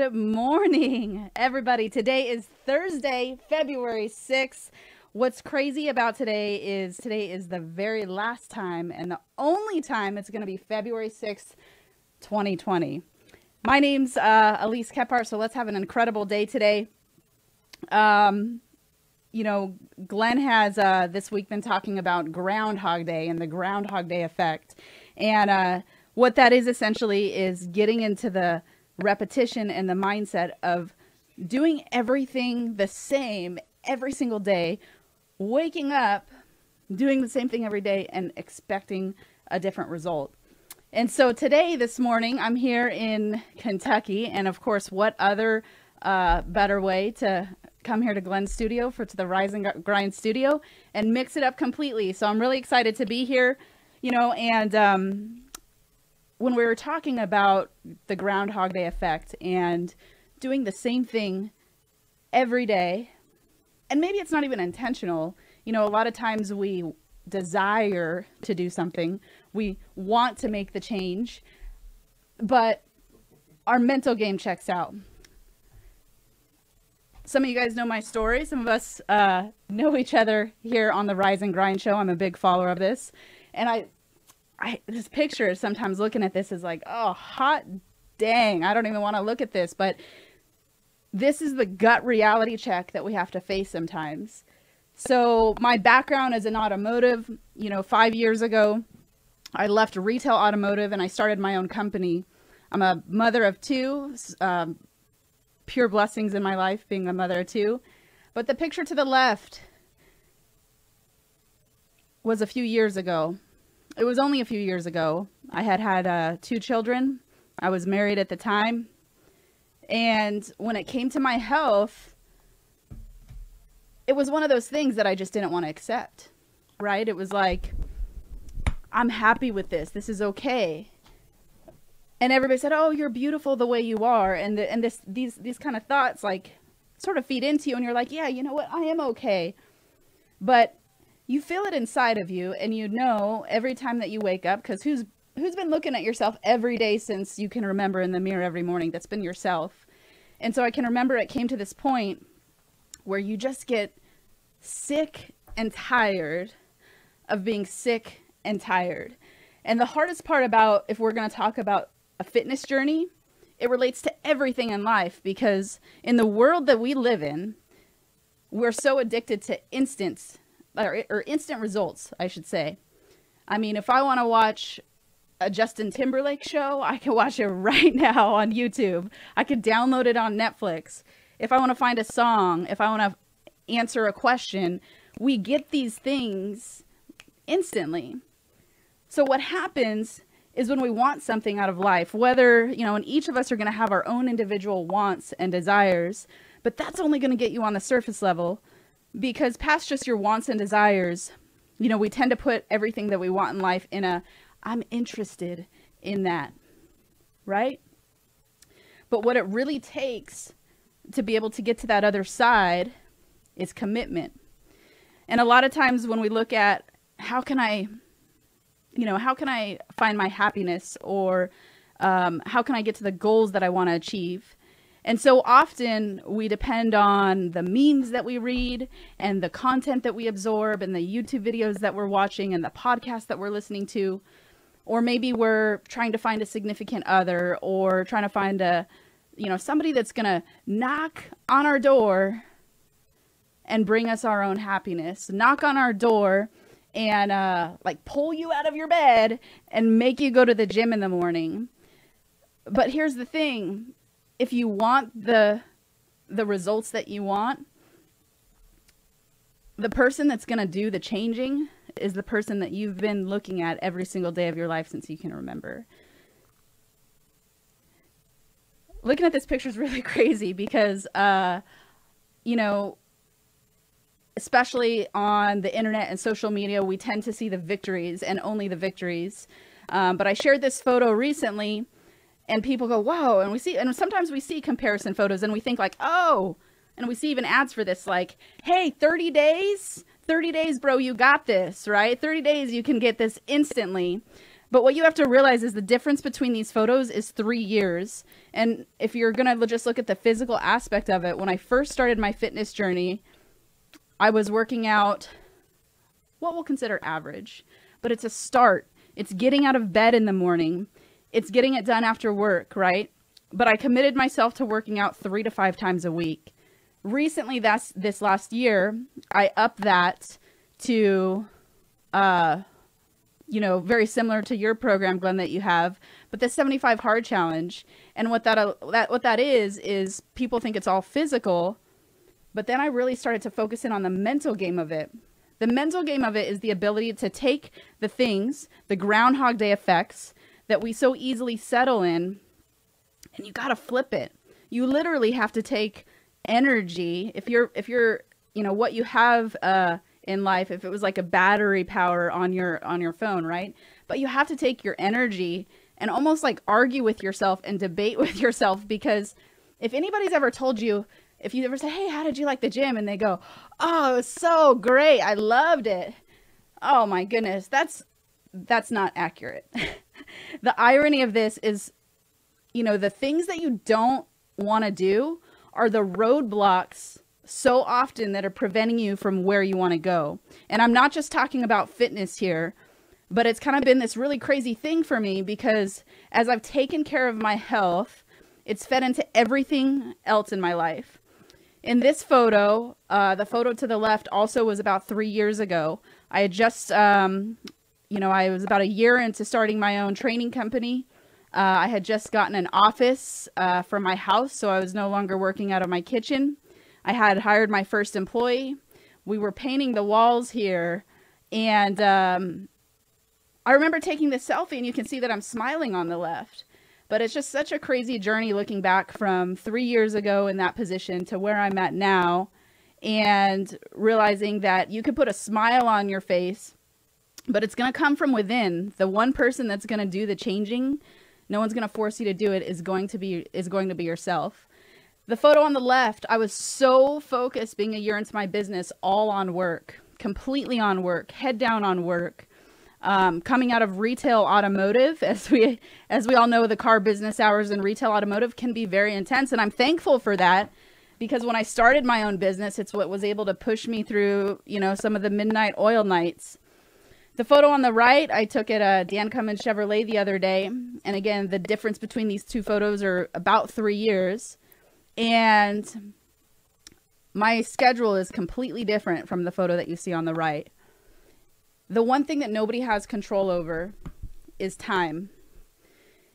Good morning, everybody. Today is Thursday, February 6th. What's crazy about today is the very last time and the only time it's going to be February 6th, 2020. My name's Elise Kephart, so let's have an incredible day today. Glenn has this week been talking about Groundhog Day and the Groundhog Day effect. And what that is essentially is getting into the repetition and the mindset of doing everything the same every single day, waking up, doing the same thing every day and expecting a different result. And so today, this morning, I'm here in Kentucky. And of course, what other better way to come here to Glenn's studio, to the Rise and Grind studio, and mix it up completely. So I'm really excited to be here, and when we were talking about the Groundhog Day effect and doing the same thing every day, and maybe it's not even intentional, a lot of times we desire to do something, we want to make the change, but our mental game checks out. Some of you guys know my story. Some of us know each other here on the Rise and Grind show. I'm a big follower of this. And this picture, sometimes looking at this is like, oh, hot dang. I don't even want to look at this. But this is the gut reality check that we have to face sometimes. So my background is in automotive. 5 years ago, I left retail automotive and I started my own company. I'm a mother of two. Pure blessings in my life, being a mother of two. But the picture to the left was a few years ago. It was only a few years ago. I had two children. I was married at the time. And when it came to my health, it was one of those things that I just didn't want to accept, right? It was like, I'm happy with this. This is okay. And everybody said, oh, you're beautiful the way you are. And these kind of thoughts like sort of feed into you. And you're like, yeah, you know what? I am okay. But you feel it inside of you. And every time that you wake up, because who's been looking at yourself every day since you can remember in the mirror every morning? That's been yourself. And so I can remember it came to this point where you just get sick and tired of being sick and tired. And the hardest part about, if we're going to talk about a fitness journey, it relates to everything in life, because in the world that we live in, we're so addicted to instant results, I should say. I mean, if I want to watch a Justin Timberlake show, I can watch it right now on YouTube. I could download it on Netflix. If I want to find a song, if I want to answer a question, we get these things instantly. So what happens is when we want something out of life, whether, and each of us are going to have our own individual wants and desires, but that's only going to get you on the surface level, because past just your wants and desires, we tend to put everything that we want in life in I'm interested in that, right? But what it really takes to be able to get to that other side is commitment. And a lot of times when we look at how can I find my happiness, or how can I get to the goals that I want to achieve? And so often we depend on the memes that we read and the content that we absorb and the YouTube videos that we're watching and the podcasts that we're listening to. Or maybe we're trying to find a significant other, or trying to find somebody that's going to knock on our door and bring us our own happiness, knock on our door and pull you out of your bed and make you go to the gym in the morning. But here's the thing. If you want the results that you want, the person that's going to do the changing is the person that you've been looking at every single day of your life since you can remember. Looking at this picture is really crazy because, especially on the internet and social media, we tend to see the victories and only the victories. But I shared this photo recently and people go, wow. And sometimes we see comparison photos and we think like, oh, and we see even ads for this, like, hey, 30 days, bro, you got this, right? 30 days, you can get this instantly. But what you have to realize is the difference between these photos is 3 years. And if you're going to just look at the physical aspect of it, when I first started my fitness journey, I was working out what we'll consider average, but it's a start. It's getting out of bed in the morning. It's getting it done after work, right? But I committed myself to working out 3 to 5 times a week. Recently, this last year, I upped that to, very similar to your program, Glenn, that you have, but the 75 hard challenge. And what that is people think it's all physical, but then I really started to focus in on the mental game of it. The mental game of it is the ability to take the things, the Groundhog Day effects that we so easily settle in, and you got to flip it. You literally have to take energy. If you're, what you have, in life, if it was like a battery power on your phone, right? But you have to take your energy and almost like argue with yourself and debate with yourself, because if anybody's ever told you, if you ever say, hey, how did you like the gym? And they go, oh, it was so great. I loved it. Oh my goodness. That's not accurate. The irony of this is, the things that you don't want to do are the roadblocks so often that are preventing you from where you want to go. And I'm not just talking about fitness here, but it's kind of been this really crazy thing for me, because as I've taken care of my health, it's fed into everything else in my life. In this photo, the photo to the left also was about 3 years ago. I had just, I was about a year into starting my own training company. I had just gotten an office for my house, so I was no longer working out of my kitchen. I had hired my first employee. We were painting the walls here. And I remember taking this selfie, and you can see that I'm smiling on the left. But it's just such a crazy journey looking back from 3 years ago in that position to where I'm at now, and realizing that you could put a smile on your face, but it's going to come from within. The one person that's going to do the changing, no one's going to force you to do it, is going to be yourself. The photo on the left, I was so focused being a year into my business, all on work, completely on work, head down on work. Coming out of retail automotive, as we all know, the car business hours in retail automotive can be very intense. And I'm thankful for that, because when I started my own business, it's what was able to push me through, some of the midnight oil nights. The photo on the right, I took at Dan Cummins Chevrolet the other day. And again, the difference between these two photos are about 3 years. And my schedule is completely different from the photo that you see on the right. The one thing that nobody has control over is time.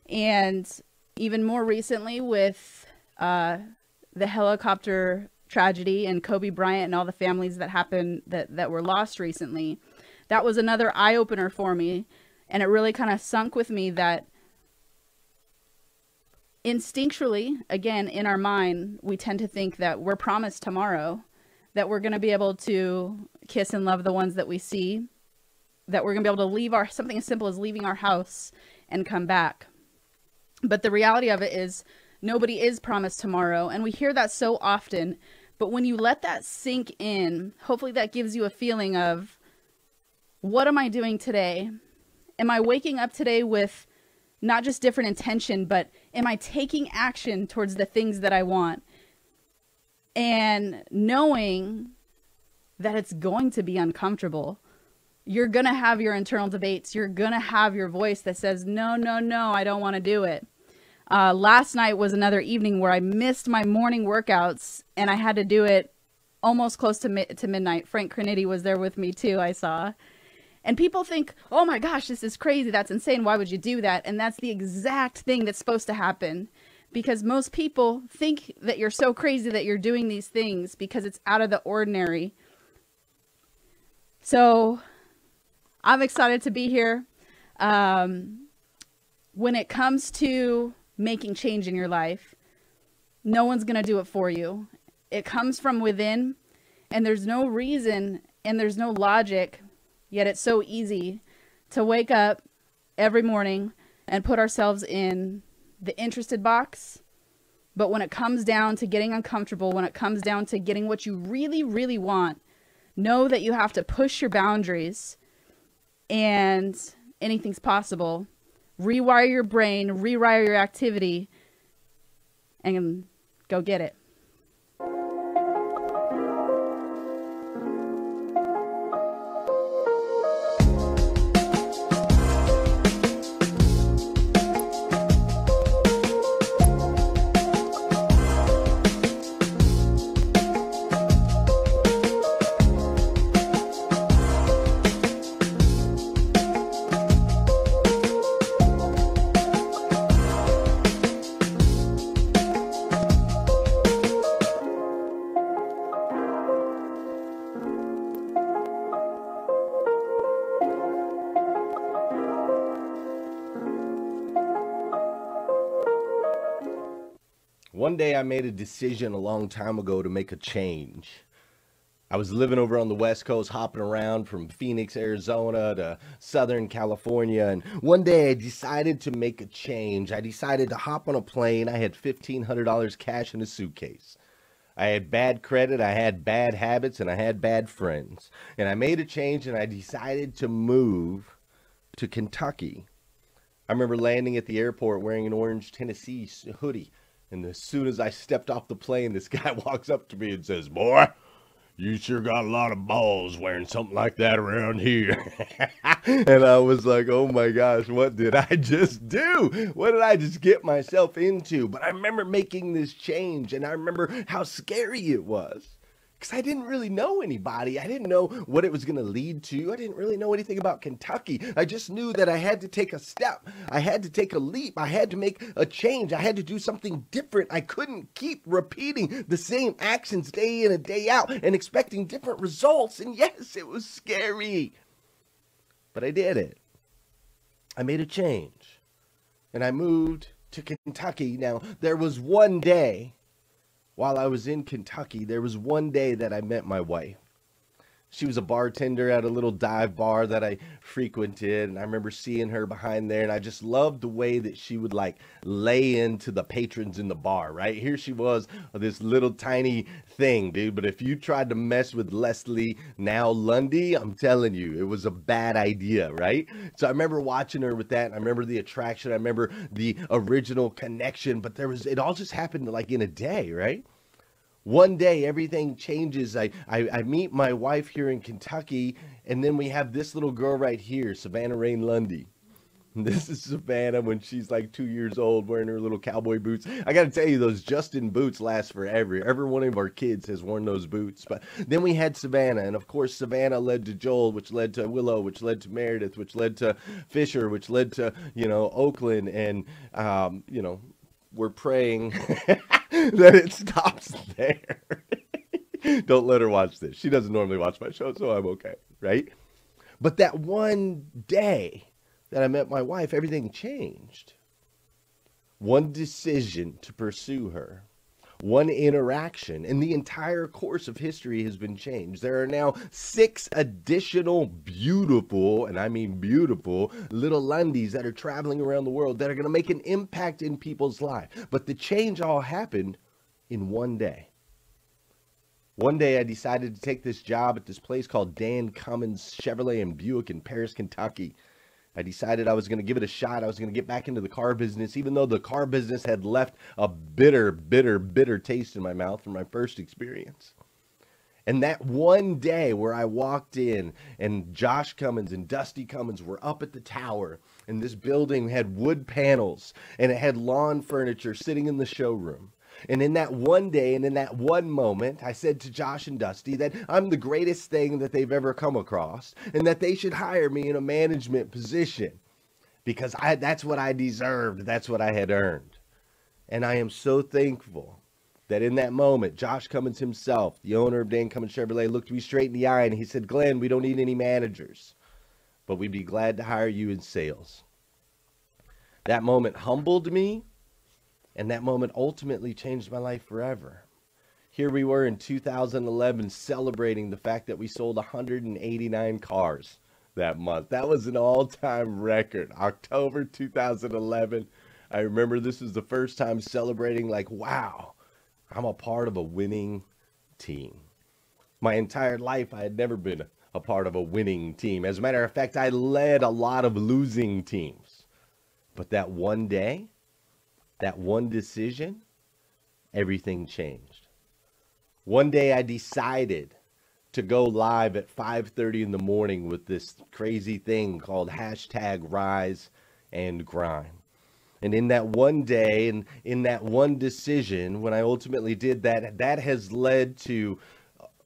And even more recently with the helicopter tragedy and Kobe Bryant and all the families that happened that were lost recently, that was another eye-opener for me. And it really kind of sunk with me that instinctually, again, in our mind, we tend to think that we're promised tomorrow, that we're going to be able to kiss and love the ones that we see, that we're going to be able to leave something as simple as leaving our house and come back. But the reality of it is nobody is promised tomorrow. And we hear that so often, but when you let that sink in, hopefully that gives you a feeling of, what am I doing today? Am I waking up today with not just different intention, but am I taking action towards the things that I want? And knowing that it's going to be uncomfortable. You're going to have your internal debates. You're going to have your voice that says, no, I don't want to do it. Last night was another evening where I missed my morning workouts, and I had to do it almost close to midnight. Frank Crenity was there with me too, I saw. And people think, oh my gosh, this is crazy. That's insane. Why would you do that? And that's the exact thing that's supposed to happen. Because most people think that you're so crazy that you're doing these things because it's out of the ordinary. So I'm excited to be here. When it comes to making change in your life, no one's going to do it for you. It comes from within, and there's no reason and there's no logic. Yet it's so easy to wake up every morning and put ourselves in the interested box. But when it comes down to getting uncomfortable, when it comes down to getting what you really, really want, know that you have to push your boundaries, and anything's possible rewire your brain, rewire your activity, and go get it. One day I made a decision a long time ago to make a change. I was living over on the West Coast, hopping around from Phoenix, Arizona to Southern California. And one day I decided to make a change. I decided to hop on a plane. I had $1,500 cash in a suitcase. I had bad credit, I had bad habits, and I had bad friends. And I made a change and I decided to move to Kentucky. I remember landing at the airport wearing an orange Tennessee hoodie. And as soon as I stepped off the plane, this guy walks up to me and says, "Boy, you sure got a lot of balls wearing something like that around here." And I was like, oh my gosh, what did I just do? What did I just get myself into? But I remember making this change, and I remember how scary it was. Because I didn't really know anybody. I didn't know what it was going to lead to. I didn't really know anything about Kentucky. I just knew that I had to take a step. I had to take a leap. I had to make a change. I had to do something different. I couldn't keep repeating the same actions day in and day out and expecting different results. And yes, it was scary. But I did it. I made a change. And I moved to Kentucky. Now, there was one day while I was in Kentucky, there was one day that I met my wife. She was a bartender at a little dive bar that I frequented, and I remember seeing her behind there, and I just loved the way that she would like lay into the patrons in the bar, right? Here she was, this little tiny thing, dude, but if you tried to mess with Leslie now Lundy, I'm telling you, it was a bad idea, right? So I remember watching her with that, and I remember the attraction, I remember the original connection, but it all just happened like in a day, right? One day, everything changes. I meet my wife here in Kentucky, and then we have this little girl right here, Savannah Rain Lundy. This is Savannah when she's like 2 years old, wearing her little cowboy boots. I got to tell you, those Justin boots last forever. Every one of our kids has worn those boots. But then we had Savannah, and of course, Savannah led to Joel, which led to Willow, which led to Meredith, which led to Fisher, which led to, Oakland, and, we're praying that it stops there. Don't let her watch this. She doesn't normally watch my show, so I'm okay, right? But that one day that I met my wife, everything changed. One decision to pursue her, one interaction, and the entire course of history has been changed. There are now 6 additional beautiful, and I mean beautiful, little Lundys that are traveling around the world that are going to make an impact in people's lives. But the change all happened in one day. One day I decided to take this job at this place called Dan Cummins Chevrolet and Buick in Paris, Kentucky. I decided I was going to give it a shot. I was going to get back into the car business, even though the car business had left a bitter, bitter, bitter taste in my mouth from my first experience. And that one day where I walked in and Josh Cummins and Dusty Cummins were up at the tower, and this building had wood panels and it had lawn furniture sitting in the showroom. And in that one day and in that one moment, I said to Josh and Dusty that I'm the greatest thing that they've ever come across and that they should hire me in a management position because that's what I deserved. That's what I had earned. And I am so thankful that in that moment, Josh Cummins himself, the owner of Dan Cummins Chevrolet, looked me straight in the eye and he said, "Glenn, we don't need any managers, but we'd be glad to hire you in sales." That moment humbled me. And that moment ultimately changed my life forever. Here we were in 2011 celebrating the fact that we sold 189 cars that month. That was an all-time record. October 2011. I remember this was the first time celebrating like, wow, I'm a part of a winning team. My entire life, I had never been a part of a winning team. As a matter of fact, I led a lot of losing teams. But that one day, that one decision, everything changed. One day I decided to go live at 5:30 in the morning with this crazy thing called hashtag Rise and Grind. And in that one day and in that one decision, when I ultimately did that, that has led to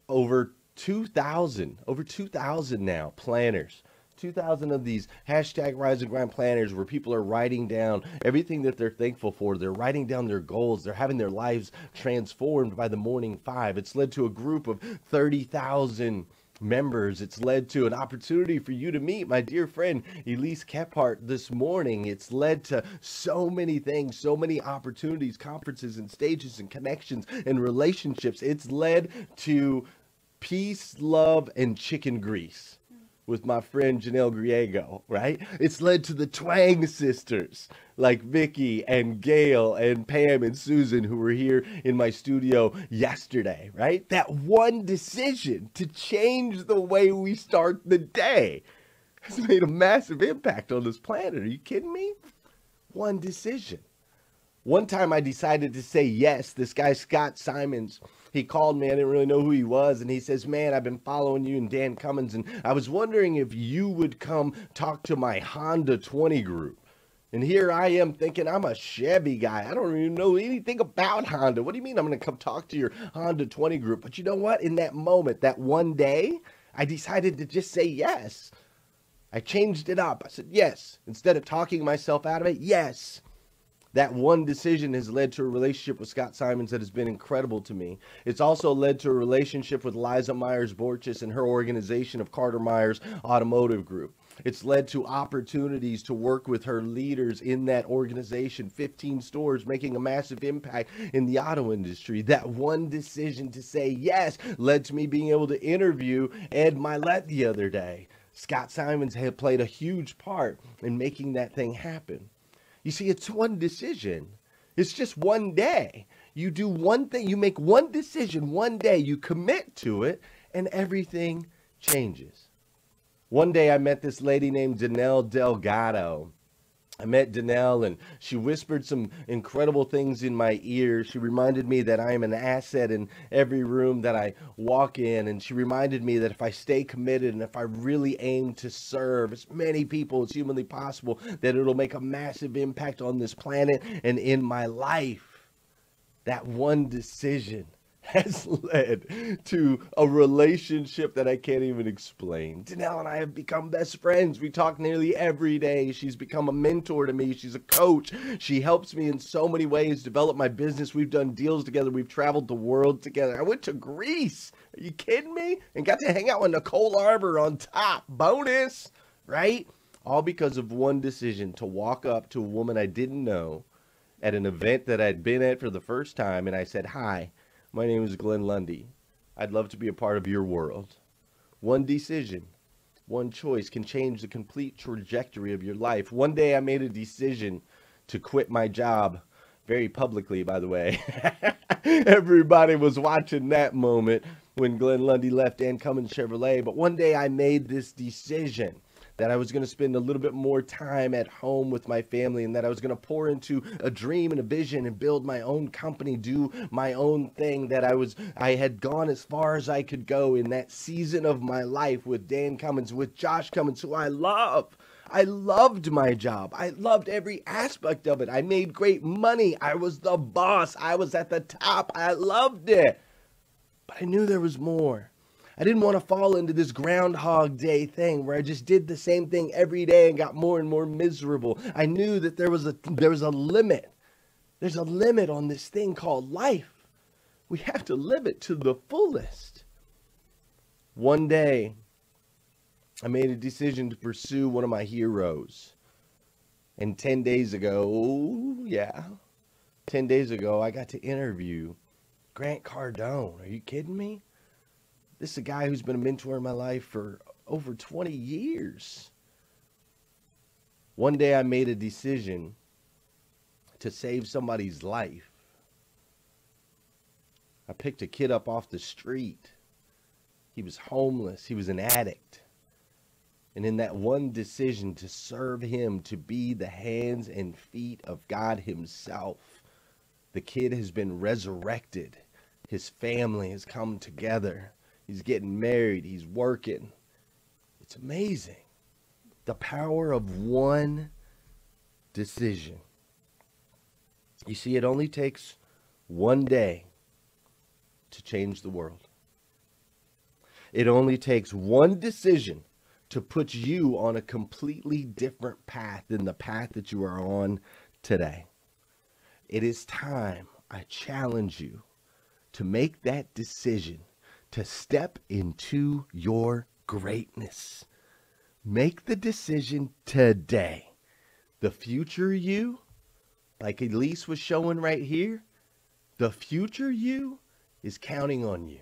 over 2,000 now planners. 2,000 of these hashtag Rise and Grind planners where people are writing down everything that they're thankful for. They're writing down their goals. They're having their lives transformed by the morning 5. It's led to a group of 30,000 members. It's led to an opportunity for you to meet my dear friend Elise Kephart this morning. It's led to so many things, so many opportunities, conferences and stages and connections and relationships. It's led to peace, love, and chicken grease with my friend Janelle Griego, right? It's led to the Twang sisters like Vicky and Gail and Pam and Susan who were here in my studio yesterday, right? That one decision to change the way we start the day has made a massive impact on this planet. Are you kidding me? One decision. One time I decided to say yes. This guy, Scott Simons, he called me. I didn't really know who he was. And he says, man, I've been following you and Dan Cummins. And I was wondering if you would come talk to my Honda 20 group. And here I am thinking I'm a Chevy guy. I don't even know anything about Honda. What do you mean I'm going to come talk to your Honda 20 group? But you know what? In that moment, that one day, I decided to just say yes. I changed it up. I said yes. Instead of talking myself out of it, yes. That one decision has led to a relationship with Scott Simons that has been incredible to me. It's also led to a relationship with Liza Myers-Borchis and her organization of Carter Myers Automotive Group. It's led to opportunities to work with her leaders in that organization, 15 stores, making a massive impact in the auto industry. That one decision to say yes led to me being able to interview Ed Milet the other day. Scott Simons had played a huge part in making that thing happen. You see, it's one decision. It's just one day. You do one thing, you make one decision one day, you commit to it, and everything changes. One day I met this lady named Danelle Delgado. I met Danelle and she whispered some incredible things in my ear. She reminded me that I am an asset in every room that I walk in. And she reminded me that if I stay committed and if I really aim to serve as many people as humanly possible, that it'll make a massive impact on this planet and in my life. That one decision has led to a relationship that I can't even explain. Danelle and I have become best friends. We talk nearly every day. She's become a mentor to me. She's a coach. She helps me in so many ways develop my business. We've done deals together. We've traveled the world together. I went to Greece. Are you kidding me? And got to hang out with Nicole Arbor on top. Bonus, right? All because of one decision to walk up to a woman I didn't know at an event that I'd been at for the first time. And I said, hi. My name is Glenn Lundy. I'd love to be a part of your world. One decision, one choice can change the complete trajectory of your life. One day I made a decision to quit my job, very publicly, by the way. Everybody was watching that moment when Glenn Lundy left Dan Cummins Chevrolet. But one day I made this decision that I was going to spend a little bit more time at home with my family and that I was going to pour into a dream and a vision and build my own company, do my own thing, that I had gone as far as I could go in that season of my life with Dan Cummins, with Josh Cummins, who I love. I loved my job. I loved every aspect of it. I made great money. I was the boss. I was at the top. I loved it. But I knew there was more. I didn't want to fall into this Groundhog Day thing where I just did the same thing every day and got more and more miserable. I knew that there was a limit. There's a limit on this thing called life. We have to live it to the fullest. One day, I made a decision to pursue one of my heroes. And 10 days ago, 10 days ago, I got to interview Grant Cardone. Are you kidding me? This is a guy who's been a mentor in my life for over 20 years. One day I made a decision to save somebody's life. I picked a kid up off the street. He was homeless. He was an addict. And in that one decision to serve him, to be the hands and feet of God himself, the kid has been resurrected. His family has come together. He's getting married. He's working. It's amazing. The power of one decision. You see, it only takes one day to change the world. It only takes one decision to put you on a completely different path than the path that you are on today. It is time, I challenge you, to make that decision to step into your greatness. Make the decision today. The future you, like Elise was showing right here, the future you is counting on you.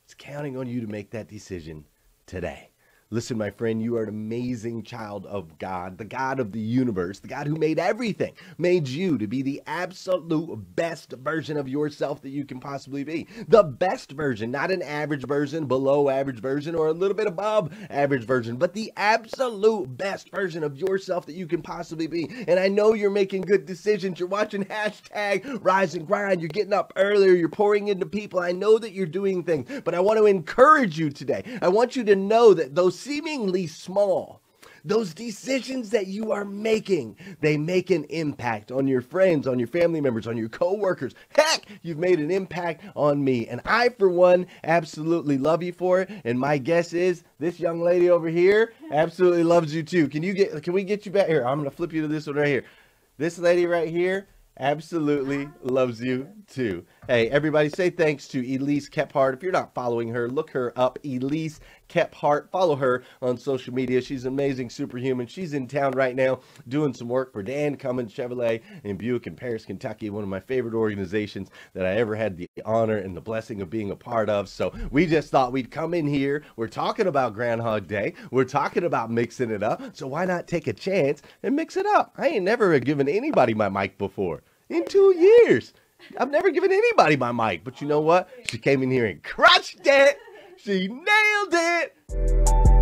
It's counting on you to make that decision today. Listen, my friend, you are an amazing child of God, the God of the universe, the God who made everything, made you to be the absolute best version of yourself that you can possibly be. The best version, not an average version, below average version, or a little bit above average version, but the absolute best version of yourself that you can possibly be. And I know you're making good decisions. You're watching hashtag Rise and Grind. You're getting up earlier. You're pouring into people. I know that you're doing things, but I want to encourage you today. I want you to know that those seemingly small, those decisions that you are making, they make an impact on your friends, on your family members, on your co-workers. Heck, you've made an impact on me. And I, for one, absolutely love you for it. And my guess is this young lady over here absolutely loves you too. Can we get you back here? I'm going to flip you to this one right here. This lady right here absolutely loves you too. Hey, everybody, say thanks to Elise Kephart. If you're not following her, look her up, Elise Kephart. Follow her on social media. She's an amazing superhuman. She's in town right now doing some work for Dan Cummins Chevrolet in Buick in Paris, Kentucky, one of my favorite organizations that I ever had the honor and the blessing of being a part of. So we just thought we'd come in here. We're talking about Groundhog Day. We're talking about mixing it up. So why not take a chance and mix it up? I ain't never given anybody my mic before. In 2 years. I've never given anybody my mic. But you know what? She came in here and crushed it. She nailed it.